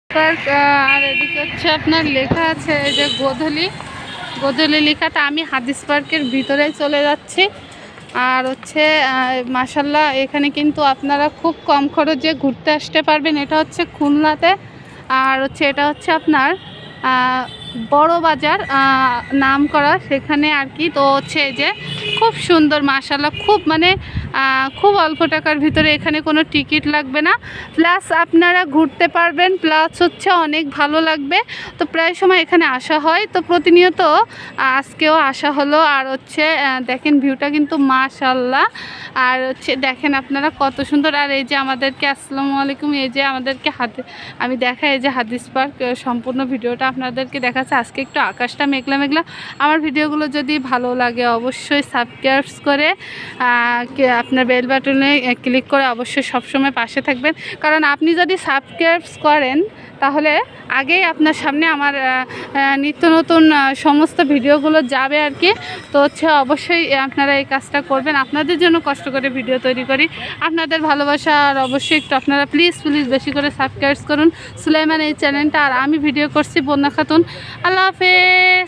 আর এদিকে হচ্ছে আপনার লেখা আছে এই যে গোধূলি লেখাটা। আমি হাদিস পার্কের ভিতরে চলে যাচ্ছি। আর হচ্ছে মাশাল্লাহ এখানে কিন্তু আপনারা খুব কম খরচে ঘুরতে আসতে পারবেন। এটা হচ্ছে খুলনাতে। আর হচ্ছে এটা হচ্ছে আপনার বড় বাজার নাম করা সেখানে আর কি। তো হচ্ছে এই যে খুব সুন্দর মাশাল্লাহ, খুব মানে খুব অল্প টাকার ভিতরে এখানে কোনো টিকিট লাগবে না, প্লাস আপনারা ঘুরতে পারবেন, প্লাস হচ্ছে অনেক ভালো লাগবে। তো প্রায় সময় এখানে আসা হয়, তো প্রতিনিয়ত আজকেও আসা হলো। আর হচ্ছে দেখেন ভিউটা কিন্তু মাশাল্লাহ। আর হচ্ছে দেখেন আপনারা কত সুন্দর। আর এই যে আমাদেরকে আসসালামু আলাইকুম, এই যে আমাদেরকে আমি দেখাই এই যে হাদিস পার্ক সম্পূর্ণ ভিডিওটা আপনাদেরকে দেখাচ্ছে। আজকে একটু আকাশটা মেঘলা মেঘলা। আমার ভিডিওগুলো যদি ভালো লাগে অবশ্যই সাবস্ক্রাইব করে আপনার বেল বাটনে ক্লিক করে অবশ্যই সবসময় পাশে থাকবেন। কারণ আপনি যদি সাবস্ক্রাইব করেন তাহলে আগেই আপনার সামনে আমার নিত্য নতুন সমস্ত ভিডিওগুলো যাবে আর কি। তো হচ্ছে অবশ্যই আপনারা এই কাজটা করবেন। আপনাদের জন্য কষ্ট করে ভিডিও তৈরি করি, আপনাদের ভালোবাসা। আর অবশ্যই একটু আপনারা প্লিজ বেশি করে সাবস্ক্রাইব করুন সুলাইমান এই চ্যানেলটা। আর আমি ভিডিও করছি বন্যা খাতুন। আল্লাহ হাফেজ।